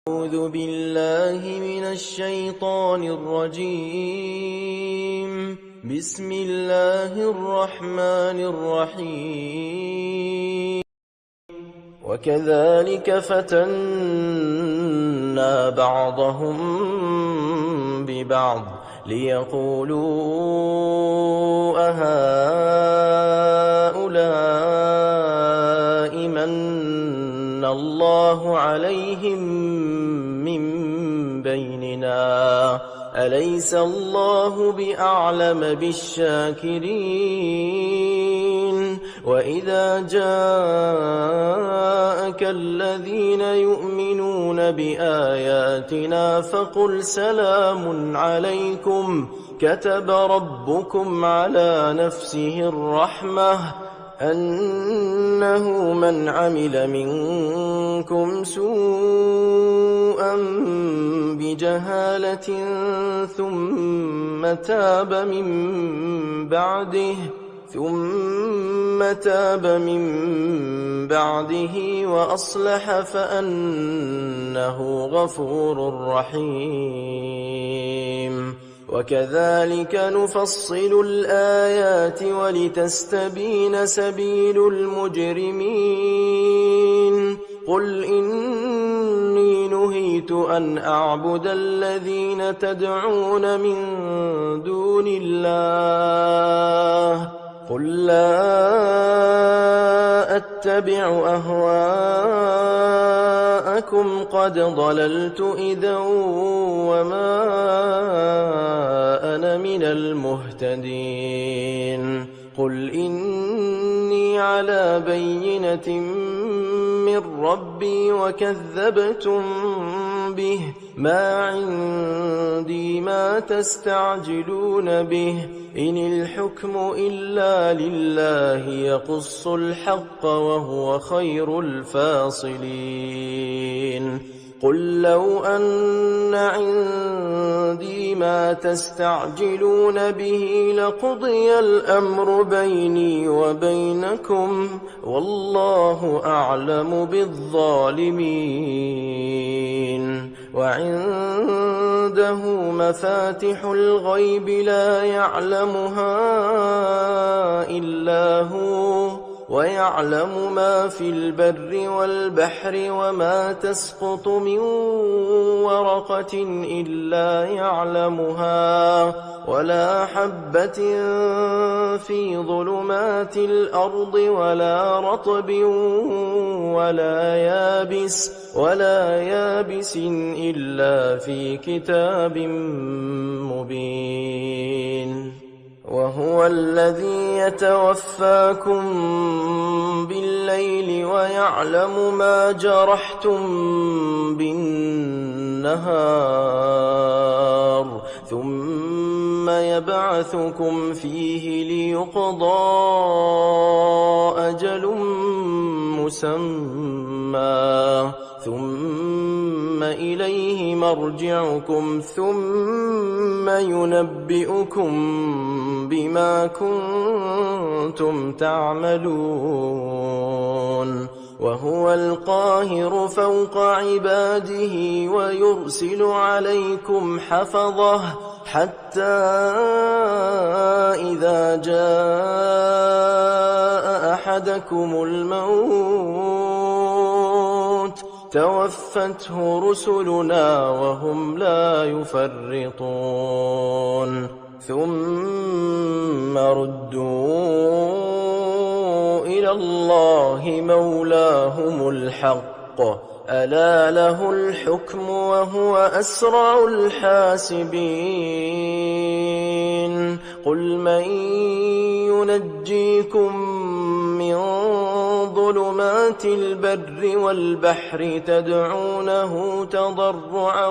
أعوذ بالله من الشيطان الرجيم. بسم الله الرحمن الرحيم. وكذلك فتنا بعضهم ببعض ليقولوا أهؤلاء من الله عليهم من بيننا أليس الله بأعلم بالشاكرين. وإذا جاءك الذين يؤمنون بآياتنا فقل سلام عليكم كتب ربكم على نفسه الرحمة أنه من عمل منكم سوءا بجهالة ثم تاب من بعده وأصلح فأنه غفور رحيم. وكذلك نفصل الآيات ولتستبين سبيل المجرمين. قل إني نهيت أن أعبد الذين تدعون من دون الله قل لا أتبع أهواءكم قد ضللت إذا وما أنا من المهتدين. قل إني على بينة من ربي وكذبتم به ما عندي ما تستعجلون به إن الحكم إلا لله يقص الحق وهو خير الفاصلين. قل لو أن عندي ما تستعجلون به لقضي الأمر بيني وبينكم والله أعلم بالظالمين. وعنده مفاتح الغيب لا يعلمها إلا هو ويعلم ما في البر والبحر وما تسقط من ورقة إلا يعلمها ولا حبة في ظلمات الأرض ولا رطب ولا يابس إلا في كتاب مبين. وهو الذي يتوفاكم بالليل ويعلم ما جرحتم بالنهار ثم يبعثكم فيه ليقضى أجل مسمى ثم إليه مرجعكم ثم ينبئكم بما كنتم تعملون. وهو القاهر فوق عباده ويرسل عليكم حفظه حتى إذا جاء أحدكم الموت توفته رسلنا وهم لا يفرطون. ثم ردوا إلى الله مولاهم الحق ألا له الحكم وهو أسرع الحاسبين. قل من ينجيكم من ظلمات البر والبحر تدعونه تضرعا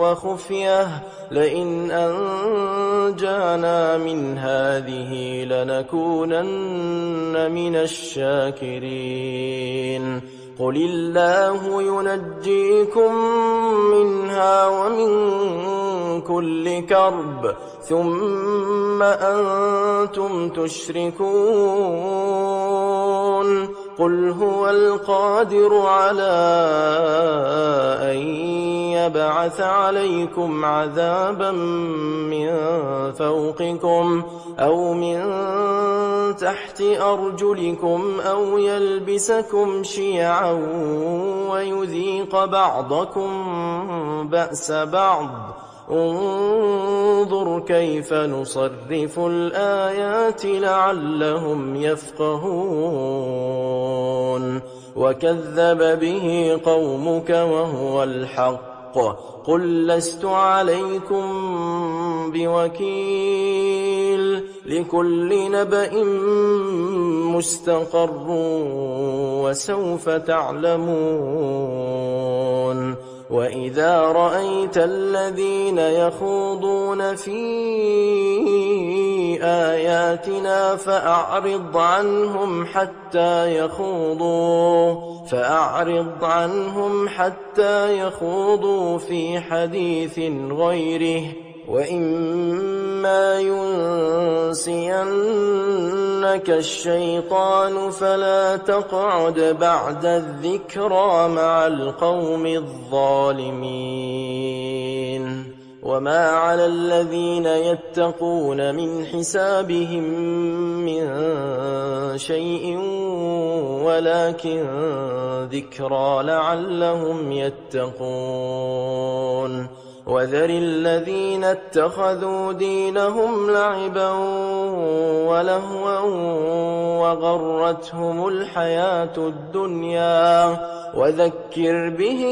وخفية لئن أنجانا من هذه لنكونن من الشاكرين. قل الله ينجيكم منها ومن كل كرب ثم أنتم تشركون. قل هو القادر على أن يبعث عليكم عذابا من فوقكم أو من تحت أرجلكم أو يلبسكم شيعا ويذيق بعضكم بأس بعض انظر كيف نصرف الآيات لعلهم يفقهون وكذب به قومك وهو الحق قل لست عليكم بوكيل لكل نبأ مستقر وسوف تعلمون وإذا رأيت الذين يخوضون في آياتنا فأعرض عنهم حتى يخوضوا في حديث غيره وإما ينسينك الشيطان فلا تقعد بعد الذكرى مع القوم الظالمين وما على الذين يتقون من حسابهم من شيء ولكن ذكرى لعلهم يتقون وذر الذين اتخذوا دينهم لعبا ولهوا وغرتهم الحياة الدنيا وذكر به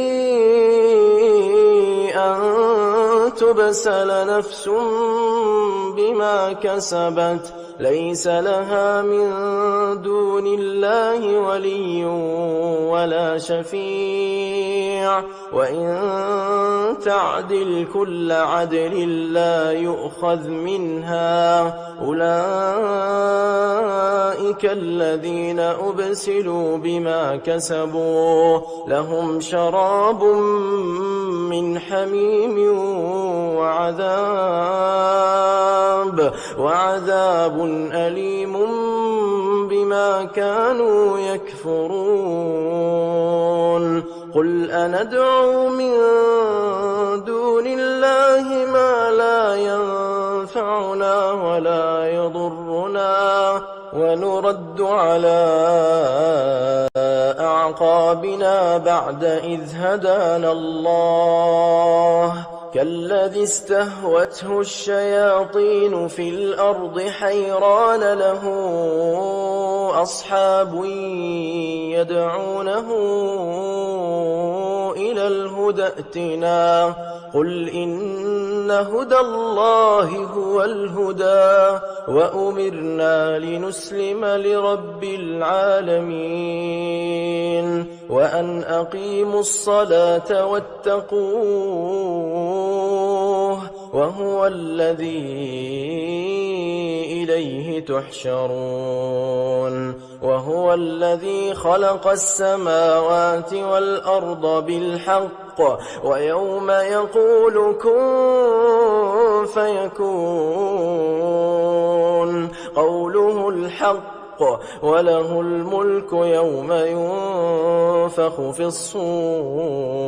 أن تبسل نفس بما كسبت ليس لها من دون الله ولي ولا شفيع وإن تعدل كل عدل لا يؤخذ منها أولئك الذين أبسلوا بما كسبوا لهم شراب من حميم وعذاب أليم بما كانوا يكفرون قل أندعو من دون الله ما لا ينفعنا ولا يضرنا ونرد على أعقابنا بعد إذ هدانا الله كالذي استهوته الشياطين في الأرض حيران له أصحاب يدعونه إلى الهدى ائتنا قل إن هدى الله هو الهدى وأمرنا لنسلم لرب العالمين وأن أقيموا الصلاة واتقوه وهو الذي إليه تحشرون وهو الذي خلق السماوات والأرض بالحق ويوم يقول كن فيكون قوله الحق وله الملك يوم ينفخ في الصور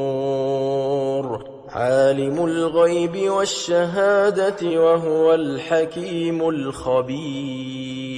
عالم الغيب والشهادة وهو الحكيم الخبير